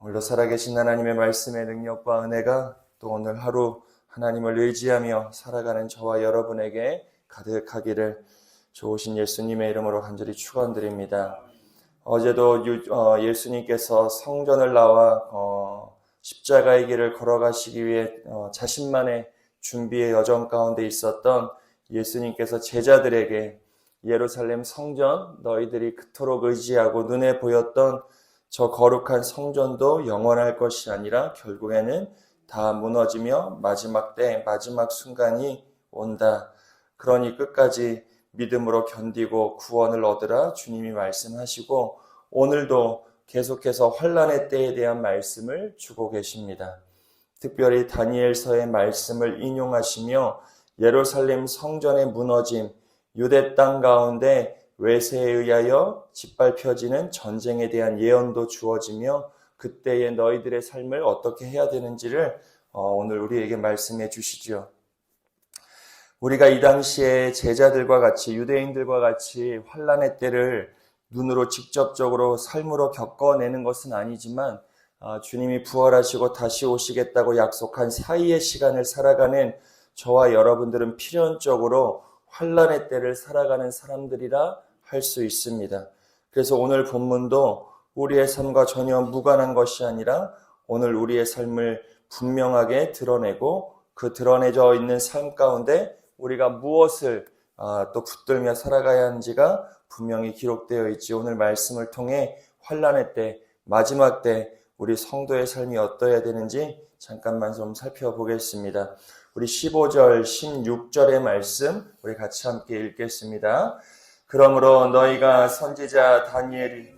오늘도 살아계신 하나님의 말씀의 능력과 은혜가 또 오늘 하루 하나님을 의지하며 살아가는 저와 여러분에게 가득하기를 좋으신 예수님의 이름으로 간절히 축원드립니다. 어제도 예수님께서 성전을 나와 십자가의 길을 걸어가시기 위해 자신만의 준비의 여정 가운데 있었던 예수님께서 제자들에게 예루살렘 성전 너희들이 그토록 의지하고 눈에 보였던 저 거룩한 성전도 영원할 것이 아니라 결국에는 다 무너지며 마지막 때 마지막 순간이 온다. 그러니 끝까지 믿음으로 견디고 구원을 얻으라 주님이 말씀하시고 오늘도 계속해서 환난의 때에 대한 말씀을 주고 계십니다. 특별히 다니엘서의 말씀을 인용하시며 예루살렘 성전의 무너짐, 유대 땅 가운데 외세에 의하여 짓밟혀지는 전쟁에 대한 예언도 주어지며 그때의 너희들의 삶을 어떻게 해야 되는지를 오늘 우리에게 말씀해 주시죠. 우리가 이 당시에 제자들과 같이 유대인들과 같이 환난의 때를 눈으로 직접적으로 삶으로 겪어내는 것은 아니지만 주님이 부활하시고 다시 오시겠다고 약속한 사이의 시간을 살아가는 저와 여러분들은 필연적으로 환난의 때를 살아가는 사람들이라 할 수 있습니다. 그래서 오늘 본문도 우리의 삶과 전혀 무관한 것이 아니라 오늘 우리의 삶을 분명하게 드러내고 그 드러내져 있는 삶 가운데 우리가 무엇을 또 붙들며 살아가야 하는지가 분명히 기록되어 있지. 오늘 말씀을 통해 환난의 때, 마지막 때 우리 성도의 삶이 어떠해야 되는지 잠깐만 좀 살펴보겠습니다. 우리 15절, 16절의 말씀 우리 같이 함께 읽겠습니다. 그러므로 너희가 선지자 다니엘이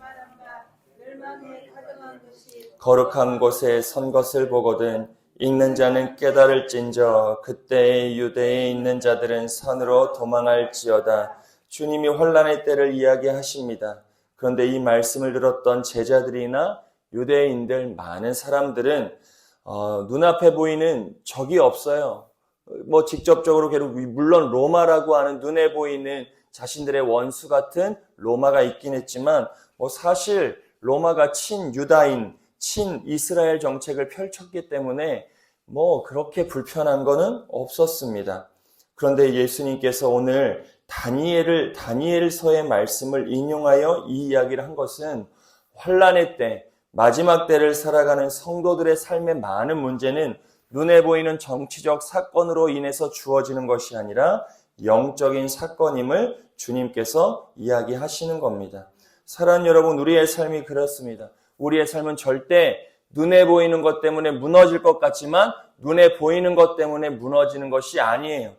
거룩한 곳에 선 것을 보거든 읽는 자는 깨달을진저 그때의 유대에 있는 자들은 산으로 도망할지어다. 주님이 환난의 때를 이야기하십니다. 그런데 이 말씀을 들었던 제자들이나 유대인들 많은 사람들은 눈앞에 보이는 적이 없어요. 직접적으로 물론 로마라고 하는 눈에 보이는 자신들의 원수 같은 로마가 있긴 했지만 사실 로마가 친유다인, 친이스라엘 정책을 펼쳤기 때문에 그렇게 불편한 거는 없었습니다. 그런데 예수님께서 오늘 다니엘서의 말씀을 인용하여 이 이야기를 한 것은 환난의 때, 마지막 때를 살아가는 성도들의 삶의 많은 문제는 눈에 보이는 정치적 사건으로 인해서 주어지는 것이 아니라 영적인 사건임을 주님께서 이야기하시는 겁니다. 사랑하는 여러분, 우리의 삶이 그렇습니다. 우리의 삶은 절대 눈에 보이는 것 때문에 무너질 것 같지만 눈에 보이는 것 때문에 무너지는 것이 아니에요.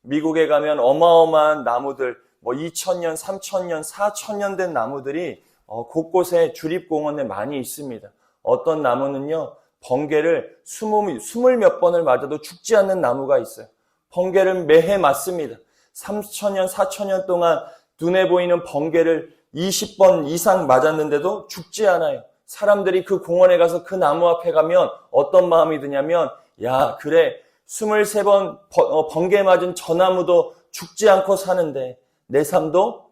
미국에 가면 어마어마한 나무들, 2000년, 3000년, 4000년 된 나무들이 곳곳에 주립공원에 많이 있습니다. 어떤 나무는요, 번개를 20 몇 번을 맞아도 죽지 않는 나무가 있어요. 번개를 매해 맞습니다. 3000년, 4000년 동안 눈에 보이는 번개를 20번 이상 맞았는데도 죽지 않아요. 사람들이 그 공원에 가서 그 나무 앞에 가면 어떤 마음이 드냐면, 야, 그래, 23번 번개 맞은 저 나무도 죽지 않고 사는데 내 삶도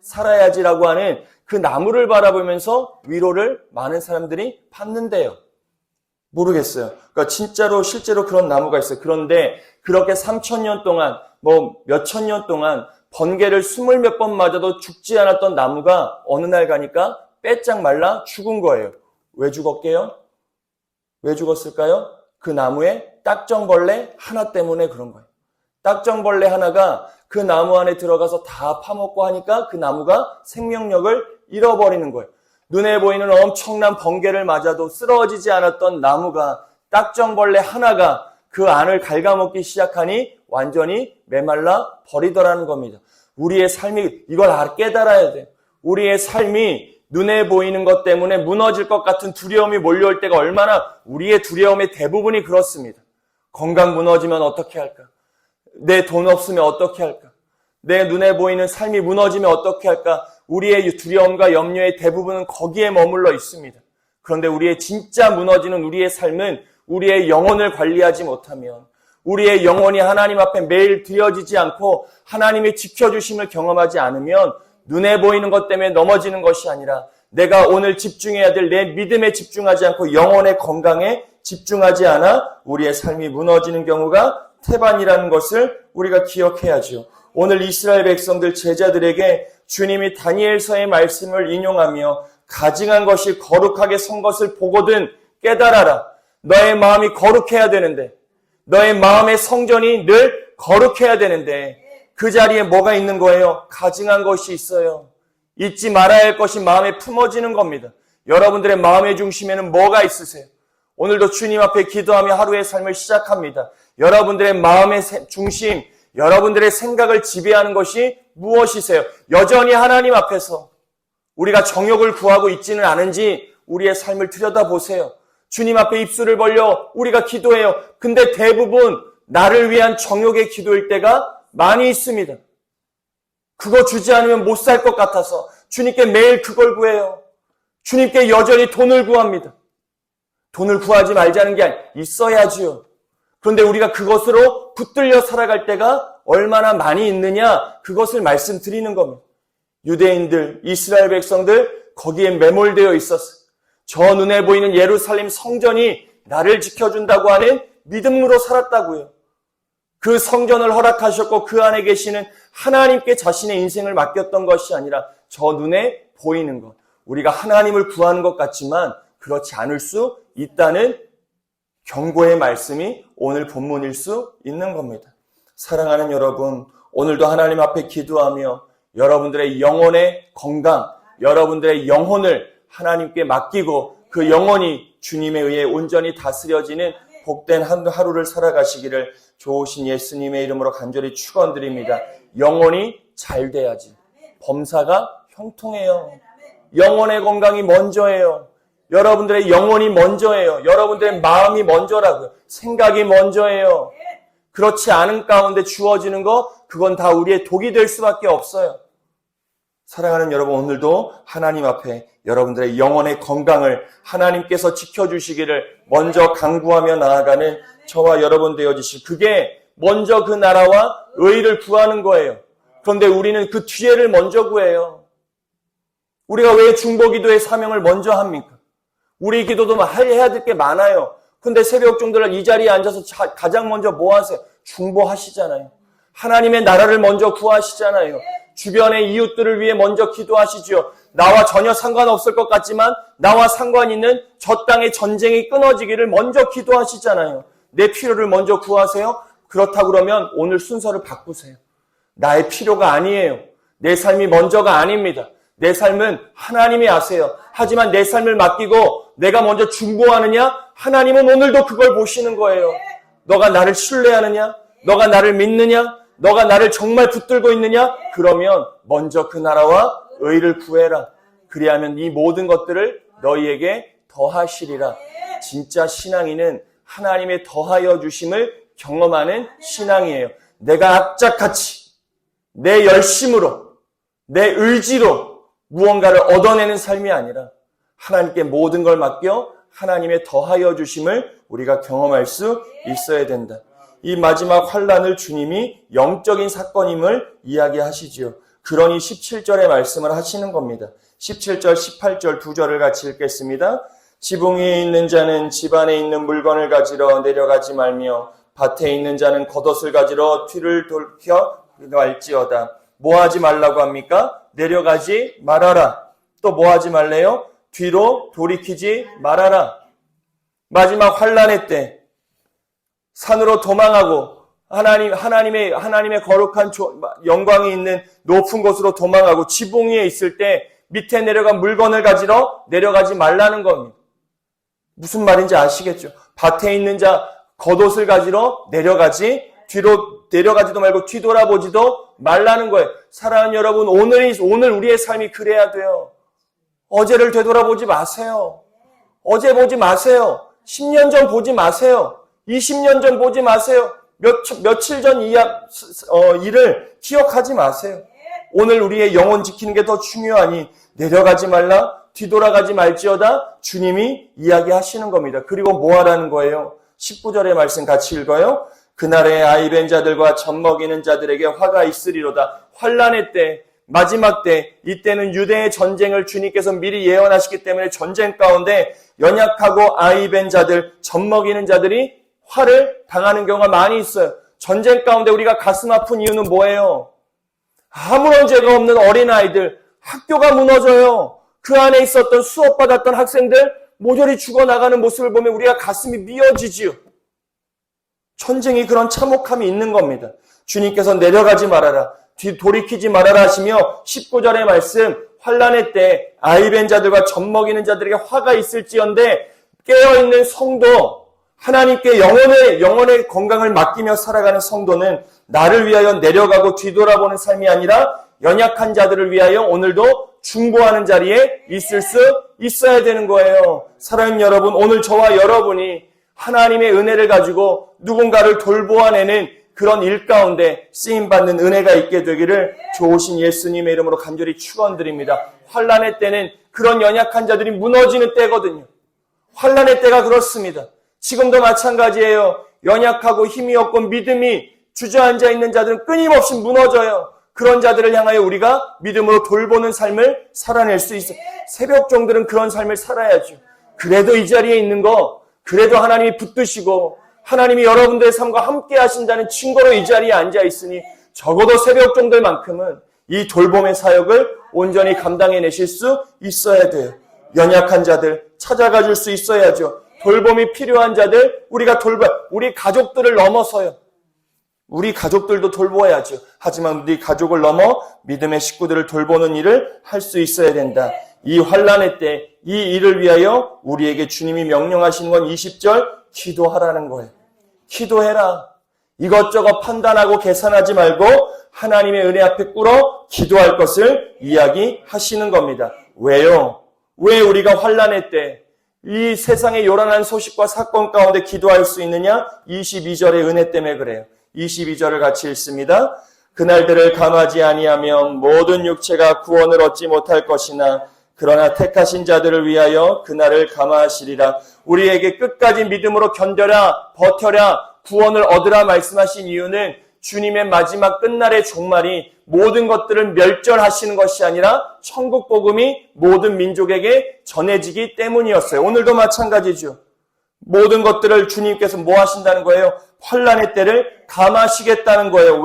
살아야지라고 하는 그 나무를 바라보면서 위로를 많은 사람들이 받는데요. 모르겠어요. 그러니까 실제로 그런 나무가 있어요. 그런데 그렇게 3000년 동안, 몇천 년 동안 번개를 20 몇 번 맞아도 죽지 않았던 나무가 어느 날 가니까 빼짝 말라 죽은 거예요. 왜 죽었게요? 왜 죽었을까요? 그 나무에 딱정벌레 하나 때문에 그런 거예요. 딱정벌레 하나가 그 나무 안에 들어가서 다 파먹고 하니까 그 나무가 생명력을 잃어버리는 거예요. 눈에 보이는 엄청난 번개를 맞아도 쓰러지지 않았던 나무가 딱정벌레 하나가 그 안을 갉아먹기 시작하니 완전히 메말라 버리더라는 겁니다. 우리의 삶이 이걸 깨달아야 돼요. 우리의 삶이 눈에 보이는 것 때문에 무너질 것 같은 두려움이 몰려올 때가 얼마나 우리의 두려움의 대부분이 그렇습니다. 건강 무너지면 어떻게 할까? 내 돈 없으면 어떻게 할까? 내 눈에 보이는 삶이 무너지면 어떻게 할까? 우리의 두려움과 염려의 대부분은 거기에 머물러 있습니다. 그런데 우리의 진짜 무너지는 우리의 삶은 우리의 영혼을 관리하지 못하면, 우리의 영혼이 하나님 앞에 매일 드려지지 않고 하나님의 지켜주심을 경험하지 않으면 눈에 보이는 것 때문에 넘어지는 것이 아니라 내가 오늘 집중해야 될 내 믿음에 집중하지 않고 영혼의 건강에 집중하지 않아 우리의 삶이 무너지는 경우가 태반이라는 것을 우리가 기억해야죠. 오늘 이스라엘 백성들 제자들에게 주님이 다니엘서의 말씀을 인용하며 가증한 것이 거룩하게 선 것을 보거든 깨달아라. 너의 마음이 거룩해야 되는데, 너의 마음의 성전이 늘 거룩해야 되는데 그 자리에 뭐가 있는 거예요? 가증한 것이 있어요. 잊지 말아야 할 것이 마음에 품어지는 겁니다. 여러분들의 마음의 중심에는 뭐가 있으세요? 오늘도 주님 앞에 기도하며 하루의 삶을 시작합니다. 여러분들의 마음의 중심, 여러분들의 생각을 지배하는 것이 무엇이세요? 여전히 하나님 앞에서 우리가 정욕을 구하고 있지는 않은지 우리의 삶을 들여다보세요. 주님 앞에 입술을 벌려 우리가 기도해요. 근데 대부분 나를 위한 정욕의 기도일 때가 많이 있습니다. 그거 주지 않으면 못 살 것 같아서 주님께 매일 그걸 구해요. 주님께 여전히 돈을 구합니다. 돈을 구하지 말자는 게 아니라 있어야지요. 그런데 우리가 그것으로 붙들려 살아갈 때가 얼마나 많이 있느냐, 그것을 말씀드리는 겁니다. 유대인들, 이스라엘 백성들 거기에 매몰되어 있었어요. 저 눈에 보이는 예루살렘 성전이 나를 지켜준다고 하는 믿음으로 살았다고요. 그 성전을 허락하셨고 그 안에 계시는 하나님께 자신의 인생을 맡겼던 것이 아니라 저 눈에 보이는 것. 우리가 하나님을 구하는 것 같지만 그렇지 않을 수 있다는 경고의 말씀이 오늘 본문일 수 있는 겁니다. 사랑하는 여러분, 오늘도 하나님 앞에 기도하며 여러분들의 영혼의 건강, 여러분들의 영혼을 하나님께 맡기고 그 영혼이 주님에 의해 온전히 다스려지는 복된 하루를 살아가시기를 좋으신 예수님의 이름으로 간절히 축원드립니다. 영혼이 잘 돼야지. 범사가 형통해요. 영혼의 건강이 먼저예요. 여러분들의 영혼이 먼저예요. 여러분들의 마음이 먼저라고요. 생각이 먼저예요. 그렇지 않은 가운데 주어지는 거, 그건 다 우리의 독이 될 수밖에 없어요. 사랑하는 여러분, 오늘도 하나님 앞에 여러분들의 영혼의 건강을 하나님께서 지켜주시기를 먼저 간구하며 나아가는 저와 여러분 되어주실, 그게 먼저 그 나라와 의를 구하는 거예요. 그런데 우리는 그 뒤에를 먼저 구해요. 우리가 왜 중보기도의 사명을 먼저 합니까? 우리 기도도 해야 될 게 많아요. 근데 새벽 종들 이 자리에 앉아서 가장 먼저 뭐 하세요? 중보하시잖아요. 하나님의 나라를 먼저 구하시잖아요. 주변의 이웃들을 위해 먼저 기도하시죠. 나와 전혀 상관없을 것 같지만 나와 상관 있는 저 땅의 전쟁이 끊어지기를 먼저 기도하시잖아요. 내 필요를 먼저 구하세요. 그렇다고 그러면 오늘 순서를 바꾸세요. 나의 필요가 아니에요. 내 삶이 먼저가 아닙니다. 내 삶은 하나님이 아세요. 하지만 내 삶을 맡기고 내가 먼저 중보하느냐? 하나님은 오늘도 그걸 보시는 거예요. 너가 나를 신뢰하느냐? 너가 나를 믿느냐? 너가 나를 정말 붙들고 있느냐? 그러면 먼저 그 나라와 의를 구해라. 그리하면 이 모든 것들을 너희에게 더하시리라. 진짜 신앙인은 하나님의 더하여 주심을 경험하는 신앙이에요. 내가 악착같이 내 열심으로 내 의지로 무언가를 얻어내는 삶이 아니라 하나님께 모든 걸 맡겨 하나님의 더하여 주심을 우리가 경험할 수 있어야 된다. 이 마지막 환난을 주님이 영적인 사건임을 이야기하시지요. 그러니 17절의 말씀을 하시는 겁니다. 17절, 18절 두 절을 같이 읽겠습니다. 지붕 위에 있는 자는 집 안에 있는 물건을 가지러 내려가지 말며 밭에 있는 자는 겉옷을 가지러 뒤를 돌켜 갈지어다. 뭐 하지 말라고 합니까? 내려가지 말아라. 또 뭐 하지 말래요? 뒤로 돌이키지 말아라. 마지막 환난의 때 산으로 도망하고 하나님의 거룩한 영광이 있는 높은 곳으로 도망하고 지붕 위에 있을 때 밑에 내려간 물건을 가지러 내려가지 말라는 겁니다. 무슨 말인지 아시겠죠? 밭에 있는 자 겉옷을 가지러 뒤로 내려가지도 말고 뒤돌아보지도 말라는 거예요. 사랑하는 여러분, 오늘 우리의 삶이 그래야 돼요. 어제를 되돌아보지 마세요. 어제 보지 마세요. 10년 전 보지 마세요. 20년 전 보지 마세요. 며칠 전 일을 기억하지 마세요. 오늘 우리의 영혼 지키는 게 더 중요하니 내려가지 말라, 뒤돌아가지 말지어다 주님이 이야기하시는 겁니다. 그리고 뭐 하라는 거예요? 19절의 말씀 같이 읽어요. 그날에 아이 벤 자들과 젖 먹이는 자들에게 화가 있으리로다. 환난의 때 마지막 때, 이때는 유대의 전쟁을 주님께서 미리 예언하시기 때문에 전쟁 가운데 연약하고 아이벤 자들, 젖먹이는 자들이 화를 당하는 경우가 많이 있어요. 전쟁 가운데 우리가 가슴 아픈 이유는 뭐예요? 아무런 죄가 없는 어린아이들, 학교가 무너져요. 그 안에 있었던 수업받았던 학생들 모조리 죽어나가는 모습을 보면 우리가 가슴이 미어지지요. 전쟁이 그런 참혹함이 있는 겁니다. 주님께서 내려가지 말아라, 돌이키지 말아라 하시며 19절의 말씀, 환난의 때 아이벤 자들과 젖먹이는 자들에게 화가 있을지언데 깨어있는 성도, 하나님께 영혼의 건강을 맡기며 살아가는 성도는 나를 위하여 내려가고 뒤돌아보는 삶이 아니라 연약한 자들을 위하여 오늘도 중보하는 자리에 있을 수 있어야 되는 거예요. 사랑하는 여러분, 오늘 저와 여러분이 하나님의 은혜를 가지고 누군가를 돌보아내는 그런 일 가운데 쓰임받는 은혜가 있게 되기를 좋으신 예수님의 이름으로 간절히 축원드립니다. 환난의 때는 그런 연약한 자들이 무너지는 때거든요. 환난의 때가 그렇습니다. 지금도 마찬가지예요. 연약하고 힘이 없고 믿음이 주저앉아 있는 자들은 끊임없이 무너져요. 그런 자들을 향하여 우리가 믿음으로 돌보는 삶을 살아낼 수 있어요. 새벽종들은 그런 삶을 살아야죠. 그래도 이 자리에 있는 거, 그래도 하나님이 붙드시고 하나님이 여러분들의 삶과 함께 하신다는 증거로 이 자리에 앉아 있으니 적어도 새벽종들만큼은 이 돌봄의 사역을 온전히 감당해내실 수 있어야 돼요. 연약한 자들 찾아가 줄 수 있어야죠. 돌봄이 필요한 자들 우리가 우리 가족들을 넘어서요. 우리 가족들도 돌보아야죠. 하지만 우리 가족을 넘어 믿음의 식구들을 돌보는 일을 할 수 있어야 된다. 이 환난의 때 이 일을 위하여 우리에게 주님이 명령하시는 건 20절 기도하라는 거예요. 기도해라. 이것저것 판단하고 계산하지 말고 하나님의 은혜 앞에 꿇어 기도할 것을 이야기하시는 겁니다. 왜요? 왜 우리가 환난의 때 이 세상의 요란한 소식과 사건 가운데 기도할 수 있느냐? 22절의 은혜 때문에 그래요. 22절을 같이 읽습니다. 그날들을 감하지 아니하면 모든 육체가 구원을 얻지 못할 것이나 그러나 택하신 자들을 위하여 그날을 감하시리라. 우리에게 끝까지 믿음으로 견뎌라, 버텨라, 구원을 얻으라 말씀하신 이유는 주님의 마지막 끝날의 종말이 모든 것들을 멸절하시는 것이 아니라 천국 복음이 모든 민족에게 전해지기 때문이었어요. 오늘도 마찬가지죠. 모든 것들을 주님께서 뭐 하신다는 거예요? 환난의 때를 감하시겠다는 거예요.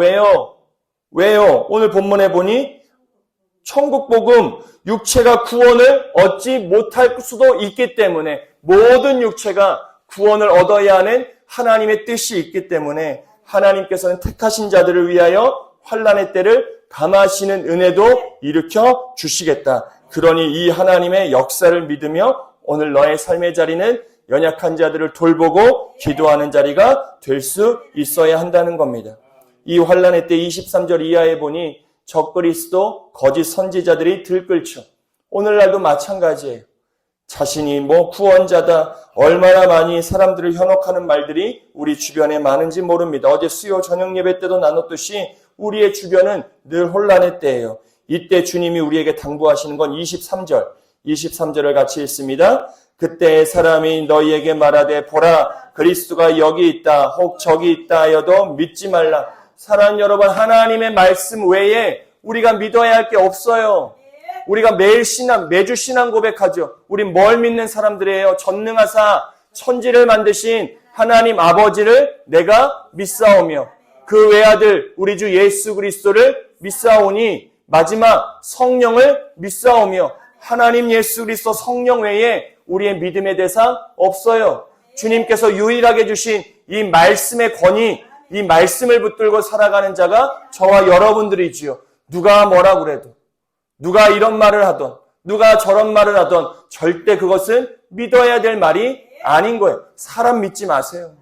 왜요? 오늘 본문에 보니 천국 복음, 육체가 구원을 얻지 못할 수도 있기 때문에 모든 육체가 구원을 얻어야 하는 하나님의 뜻이 있기 때문에 하나님께서는 택하신 자들을 위하여 환난의 때를 감하시는 은혜도 일으켜 주시겠다. 그러니 이 하나님의 역사를 믿으며 오늘 너의 삶의 자리는 연약한 자들을 돌보고 기도하는 자리가 될 수 있어야 한다는 겁니다. 이 환난의 때 23절 이하에 보니 적그리스도 거짓 선지자들이 들끓죠. 오늘날도 마찬가지예요. 자신이 구원자다, 얼마나 많이 사람들을 현혹하는 말들이 우리 주변에 많은지 모릅니다. 어제 수요 저녁 예배 때도 나눴듯이 우리의 주변은 늘 혼란의 때예요. 이때 주님이 우리에게 당부하시는 건 23절을 같이 읽습니다. 그때 사람이 너희에게 말하되 보라 그리스도가 여기 있다 혹 저기 있다 하여도 믿지 말라. 사랑하는 여러분, 하나님의 말씀 외에 우리가 믿어야 할 게 없어요. 우리가 매주 신앙 고백하죠. 우리 뭘 믿는 사람들이에요? 전능하사 천지를 만드신 하나님 아버지를 내가 믿사오며 그 외아들 우리 주 예수 그리스도를 믿사오니 마지막 성령을 믿사오며 하나님 예수 그리스도 성령 외에 우리의 믿음의 대상 없어요. 주님께서 유일하게 주신 이 말씀의 권위, 이 말씀을 붙들고 살아가는 자가 저와 여러분들이지요. 누가 뭐라 그래도, 누가 이런 말을 하던, 누가 저런 말을 하던 절대 그것은 믿어야 될 말이 아닌 거예요. 사람 믿지 마세요.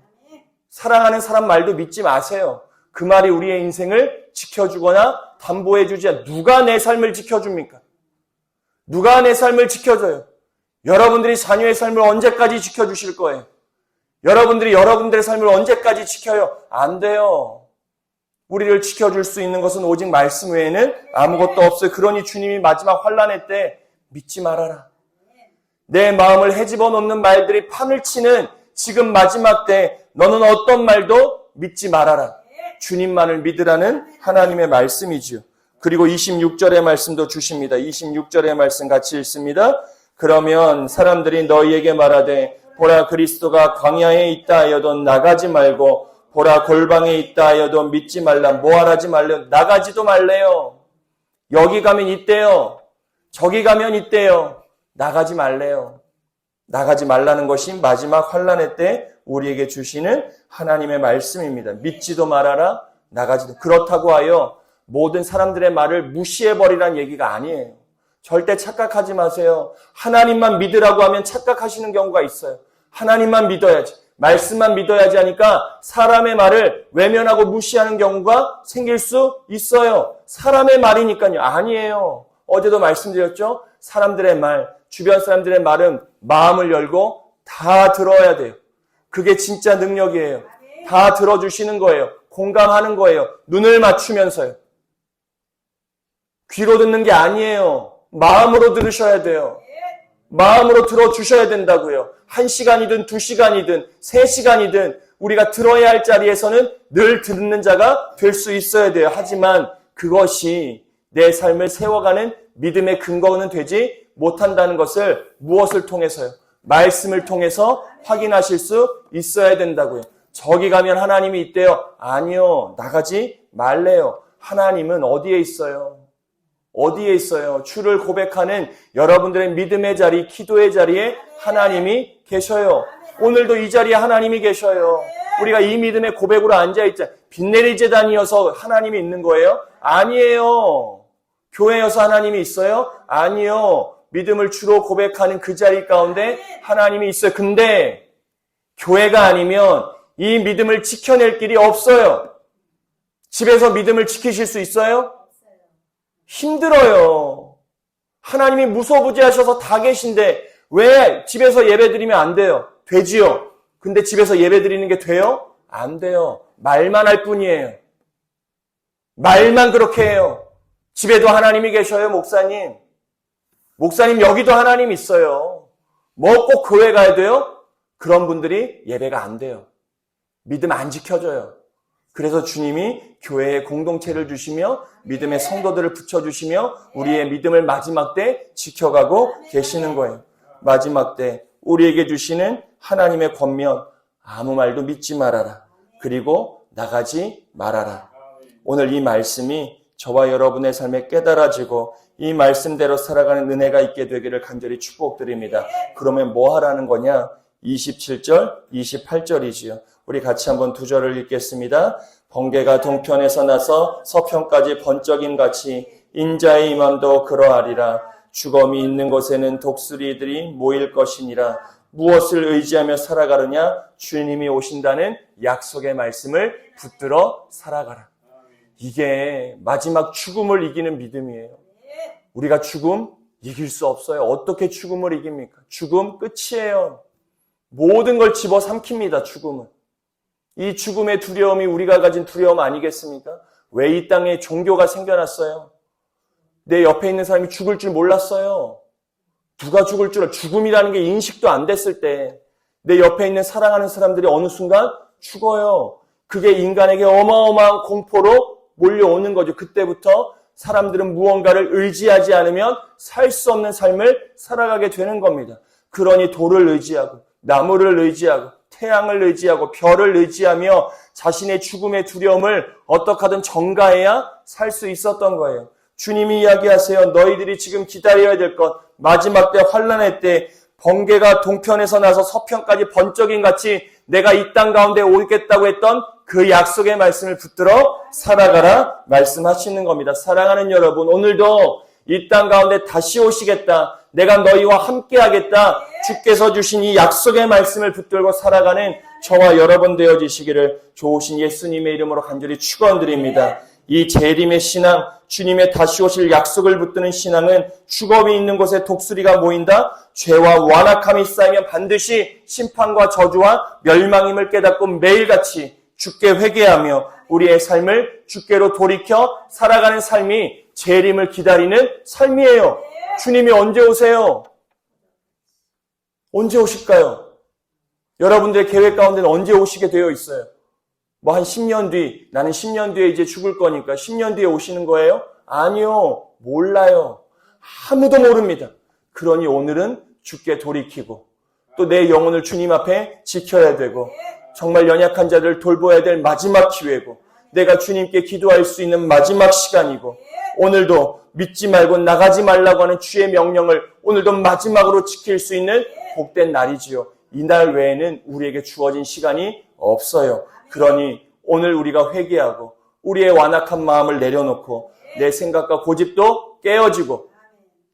사랑하는 사람 말도 믿지 마세요. 그 말이 우리의 인생을 지켜주거나 담보해주지 않아요. 누가 내 삶을 지켜줍니까? 누가 내 삶을 지켜줘요? 여러분들이 자녀의 삶을 언제까지 지켜주실 거예요? 여러분들이 여러분들의 삶을 언제까지 지켜요? 안 돼요. 우리를 지켜줄 수 있는 것은 오직 말씀 외에는 아무것도 없어요. 그러니 주님이 마지막 환난의 때 믿지 말아라. 내 마음을 헤집어 놓는 말들이 판을 치는 지금 마지막 때 너는 어떤 말도 믿지 말아라. 주님만을 믿으라는 하나님의 말씀이지요. 그리고 26절의 말씀도 주십니다. 26절의 말씀 같이 읽습니다. 그러면 사람들이 너희에게 말하되 보라 그리스도가 광야에 있다 하여도 나가지 말고 보라 골방에 있다 하여도 믿지 말라. 뭐하라지 말래요? 나가지도 말래요. 여기 가면 있대요. 저기 가면 있대요. 나가지 말래요. 나가지 말라는 것이 마지막 환난의 때 우리에게 주시는 하나님의 말씀입니다. 믿지도 말아라. 나가지도. 그렇다고 하여 모든 사람들의 말을 무시해버리란 얘기가 아니에요. 절대 착각하지 마세요. 하나님만 믿으라고 하면 착각하시는 경우가 있어요. 하나님만 믿어야지. 말씀만 믿어야지 하니까 사람의 말을 외면하고 무시하는 경우가 생길 수 있어요. 사람의 말이니까요. 아니에요. 어제도 말씀드렸죠? 사람들의 말, 주변 사람들의 말은 마음을 열고 다 들어야 돼요. 그게 진짜 능력이에요. 다 들어주시는 거예요. 공감하는 거예요. 눈을 맞추면서요. 귀로 듣는 게 아니에요. 마음으로 들으셔야 돼요. 마음으로 들어주셔야 된다고요. 1시간이든 2시간이든 3시간이든 우리가 들어야 할 자리에서는 늘 듣는 자가 될 수 있어야 돼요. 하지만 그것이 내 삶을 세워가는 믿음의 근거는 되지 못한다는 것을 무엇을 통해서요? 말씀을 통해서 확인하실 수 있어야 된다고요. 저기 가면 하나님이 있대요. 아니요. 나가지 말래요. 하나님은 어디에 있어요? 어디에 있어요? 주를 고백하는 여러분들의 믿음의 자리, 기도의 자리에 하나님이 계셔요. 오늘도 이 자리에 하나님이 계셔요. 우리가 이 믿음의 고백으로 앉아있자. 빛내리 재단이어서 하나님이 있는 거예요? 아니에요. 교회여서 하나님이 있어요? 아니요. 믿음을 주로 고백하는 그 자리 가운데 하나님이 있어요. 근데 교회가 아니면 이 믿음을 지켜낼 길이 없어요. 집에서 믿음을 지키실 수 있어요? 힘들어요. 하나님이 무소부지하셔서 다 계신데 왜 집에서 예배드리면 안 돼요? 되지요. 근데 집에서 예배드리는 게 돼요? 안 돼요. 말만 할 뿐이에요. 말만 그렇게 해요. 집에도 하나님이 계셔요, 목사님. 목사님 여기도 하나님 있어요. 뭐 꼭 교회 가야 돼요? 그런 분들이 예배가 안 돼요. 믿음 안 지켜져요. 그래서 주님이 교회에 공동체를 주시며 믿음의 성도들을 붙여주시며 우리의 믿음을 마지막 때 지켜가고 계시는 거예요. 마지막 때 우리에게 주시는 하나님의 권면, 아무 말도 믿지 말아라. 그리고 나가지 말아라. 오늘 이 말씀이 저와 여러분의 삶에 깨달아지고 이 말씀대로 살아가는 은혜가 있게 되기를 간절히 축복드립니다. 그러면 뭐 하라는 거냐? 27절, 28절이지요. 우리 같이 한번 두 절을 읽겠습니다. 번개가 동편에서 나서 서편까지 번쩍임 같이 인자의 임함도 그러하리라. 죽음이 있는 곳에는 독수리들이 모일 것이니라. 무엇을 의지하며 살아가느냐? 주님이 오신다는 약속의 말씀을 붙들어 살아가라. 이게 마지막 죽음을 이기는 믿음이에요. 우리가 죽음 이길 수 없어요. 어떻게 죽음을 이깁니까? 죽음 끝이에요. 모든 걸 집어삼킵니다. 죽음은. 이 죽음의 두려움이 우리가 가진 두려움 아니겠습니까? 왜 이 땅에 종교가 생겨났어요? 내 옆에 있는 사람이 죽을 줄 몰랐어요. 누가 죽을 줄, 죽음이라는 게 인식도 안 됐을 때 내 옆에 있는 사랑하는 사람들이 어느 순간 죽어요. 그게 인간에게 어마어마한 공포로 몰려오는 거죠. 그때부터 사람들은 무언가를 의지하지 않으면 살 수 없는 삶을 살아가게 되는 겁니다. 그러니 돌을 의지하고 나무를 의지하고 태양을 의지하고 별을 의지하며 자신의 죽음의 두려움을 어떻게 하든 전가해야 살 수 있었던 거예요. 주님이 이야기하세요. 너희들이 지금 기다려야 될 것, 마지막 때 환난의 때 번개가 동편에서 나서 서편까지 번쩍임 같이 내가 이 땅 가운데 오겠다고 했던 그 약속의 말씀을 붙들어 살아가라 말씀하시는 겁니다. 사랑하는 여러분, 오늘도 이 땅 가운데 다시 오시겠다. 내가 너희와 함께 하겠다. 주께서 주신 이 약속의 말씀을 붙들고 살아가는 저와 여러분 되어지시기를 좋으신 예수님의 이름으로 간절히 축원드립니다. 이 재림의 신앙, 주님의 다시 오실 약속을 붙드는 신앙은 죽음이 있는 곳에 독수리가 모인다. 죄와 완악함이 쌓이면 반드시 심판과 저주와 멸망임을 깨닫고 매일같이 주께 회개하며 우리의 삶을 주께로 돌이켜 살아가는 삶이 재림을 기다리는 삶이에요. 주님이 언제 오세요? 언제 오실까요? 여러분들의 계획 가운데는 언제 오시게 되어 있어요? 뭐 한 10년 뒤, 나는 10년 뒤에 이제 죽을 거니까 10년 뒤에 오시는 거예요? 아니요, 몰라요. 아무도 모릅니다. 그러니 오늘은 주께 돌이키고 또 내 영혼을 주님 앞에 지켜야 되고 정말 연약한 자들을 돌보아야 될 마지막 기회고 내가 주님께 기도할 수 있는 마지막 시간이고 오늘도 믿지 말고 나가지 말라고 하는 주의 명령을 오늘도 마지막으로 지킬 수 있는 복된 날이지요. 이날 외에는 우리에게 주어진 시간이 없어요. 그러니 오늘 우리가 회개하고 우리의 완악한 마음을 내려놓고 내 생각과 고집도 깨어지고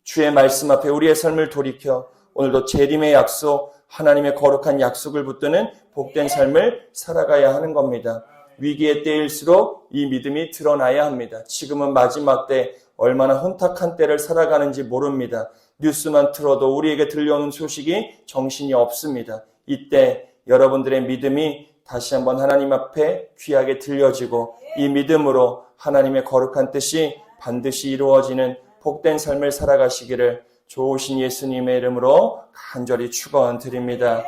주의 말씀 앞에 우리의 삶을 돌이켜 오늘도 재림의 약속, 하나님의 거룩한 약속을 붙드는 복된 삶을 살아가야 하는 겁니다. 위기의 때일수록 이 믿음이 드러나야 합니다. 지금은 마지막 때 얼마나 혼탁한 때를 살아가는지 모릅니다. 뉴스만 틀어도 우리에게 들려오는 소식이 정신이 없습니다. 이때 여러분들의 믿음이 다시 한번 하나님 앞에 귀하게 들려지고 이 믿음으로 하나님의 거룩한 뜻이 반드시 이루어지는 복된 삶을 살아가시기를 좋으신 예수님의 이름으로 간절히 축원드립니다.